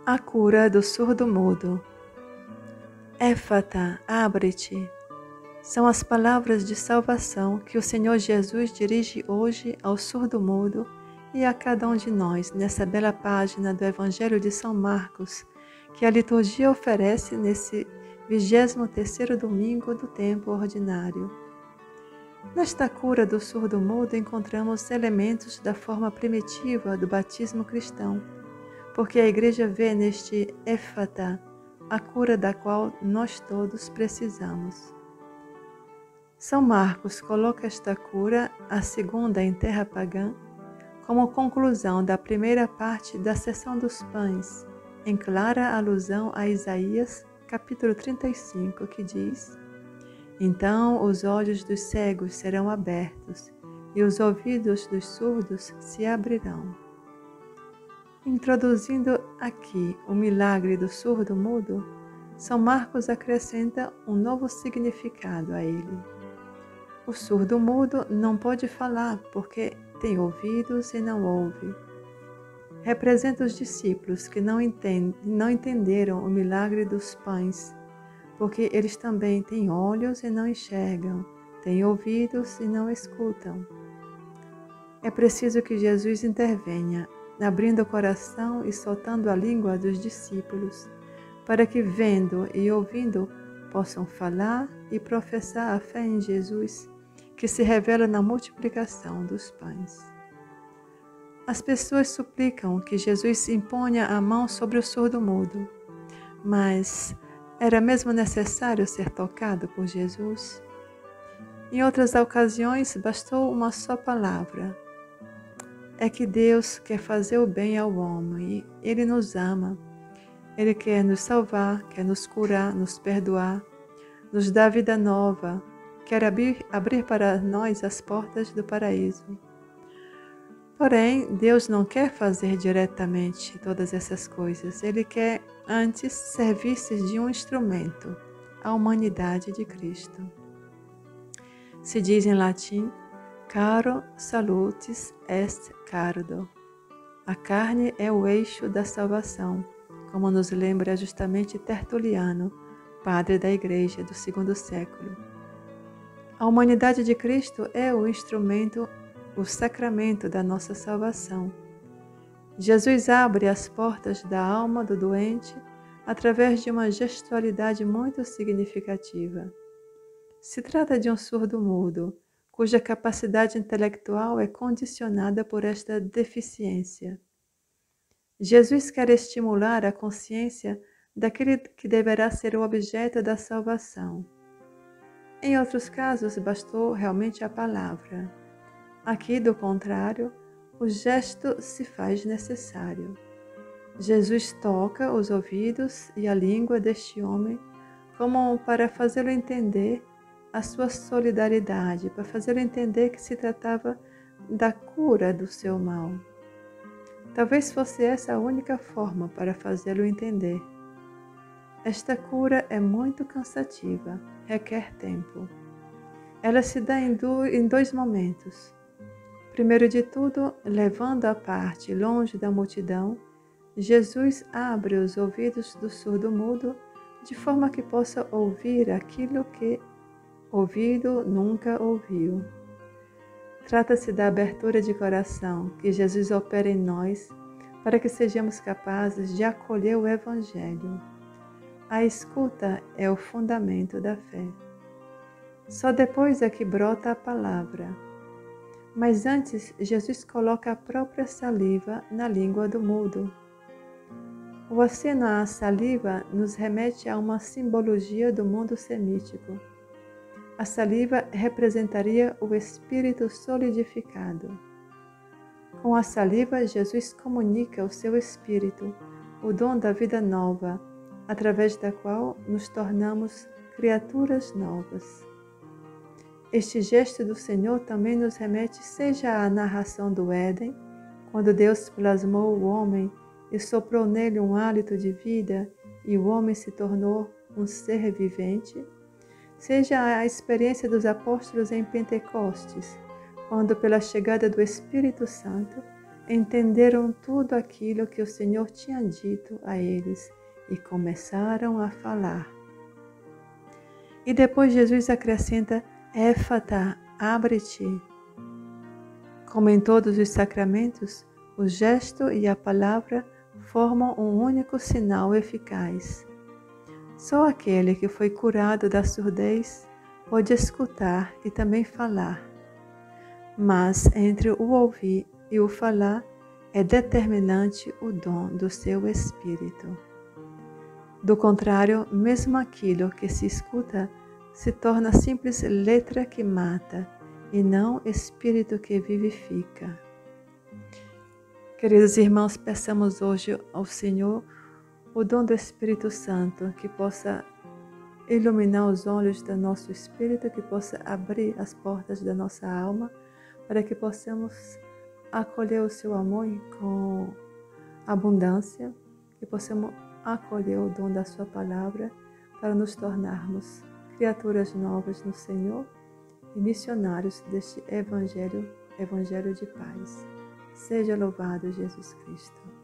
A cura do surdo-mudo. Éfata, abre-te. São as palavras de salvação que o Senhor Jesus dirige hoje ao surdo-mudo e a cada um de nós nessa bela página do Evangelho de São Marcos, que a liturgia oferece nesse 23º domingo do tempo ordinário. Nesta cura do surdo-mudo encontramos elementos da forma primitiva do batismo cristão, porque a Igreja vê neste éfata a cura da qual nós todos precisamos. São Marcos coloca esta cura, a segunda em terra pagã, como conclusão da primeira parte da seção dos pães, em clara alusão a Isaías, capítulo 35, que diz: Então os olhos dos cegos serão abertos e os ouvidos dos surdos se abrirão. Introduzindo aqui o milagre do surdo-mudo, São Marcos acrescenta um novo significado a ele. O surdo-mudo não pode falar porque tem ouvidos e não ouve. Representa os discípulos que não entenderam o milagre dos pães, porque eles também têm olhos e não enxergam, têm ouvidos e não escutam. É preciso que Jesus intervenha, abrindo o coração e soltando a língua dos discípulos, para que, vendo e ouvindo, possam falar e professar a fé em Jesus, que se revela na multiplicação dos pães. As pessoas suplicam que Jesus imponha a mão sobre o surdo-mudo, mas era mesmo necessário ser tocado por Jesus? Em outras ocasiões, bastou uma só palavra. É que Deus quer fazer o bem ao homem e Ele nos ama. Ele quer nos salvar, quer nos curar, nos perdoar, nos dar vida nova, quer abrir para nós as portas do paraíso. Porém, Deus não quer fazer diretamente todas essas coisas. Ele quer antes servir-se de um instrumento, a humanidade de Cristo. Se diz em latim: Caro salutis est cardo. A carne é o eixo da salvação, como nos lembra justamente Tertuliano, padre da Igreja do II século. A humanidade de Cristo é o instrumento, o sacramento da nossa salvação. Jesus abre as portas da alma do doente através de uma gestualidade muito significativa. Se trata de um surdo-mudo, cuja capacidade intelectual é condicionada por esta deficiência. Jesus quer estimular a consciência daquele que deverá ser o objeto da salvação. Em outros casos, bastou realmente a palavra. Aqui, do contrário, o gesto se faz necessário. Jesus toca os ouvidos e a língua deste homem como para fazê-lo entender a sua solidariedade, para fazê-lo entender que se tratava da cura do seu mal. Talvez fosse essa a única forma para fazê-lo entender. Esta cura é muito cansativa, requer tempo. Ela se dá em dois momentos. Primeiro de tudo, levando a parte longe da multidão, Jesus abre os ouvidos do surdo-mudo de forma que possa ouvir aquilo que ouvido nunca ouviu. Trata-se da abertura de coração que Jesus opera em nós para que sejamos capazes de acolher o Evangelho. A escuta é o fundamento da fé. Só depois é que brota a palavra. Mas antes, Jesus coloca a própria saliva na língua do mudo. O aceno à saliva nos remete a uma simbologia do mundo semítico. A saliva representaria o Espírito solidificado. Com a saliva, Jesus comunica o seu Espírito, o dom da vida nova, através da qual nos tornamos criaturas novas. Este gesto do Senhor também nos remete seja à narração do Éden, quando Deus plasmou o homem e soprou nele um hálito de vida e o homem se tornou um ser vivente, seja a experiência dos apóstolos em Pentecostes, quando pela chegada do Espírito Santo entenderam tudo aquilo que o Senhor tinha dito a eles e começaram a falar. E depois Jesus acrescenta: Éfata, abre-te. Como em todos os sacramentos, o gesto e a palavra formam um único sinal eficaz. Só aquele que foi curado da surdez pode escutar e também falar. Mas entre o ouvir e o falar é determinante o dom do seu espírito. Do contrário, mesmo aquilo que se escuta se torna simples letra que mata e não espírito que vivifica. Queridos irmãos, peçamos hoje ao Senhor o dom do Espírito Santo, que possa iluminar os olhos do nosso espírito, que possa abrir as portas da nossa alma, para que possamos acolher o seu amor com abundância, que possamos acolher o dom da sua palavra, para nos tornarmos criaturas novas no Senhor e missionários deste Evangelho de paz. Seja louvado Jesus Cristo.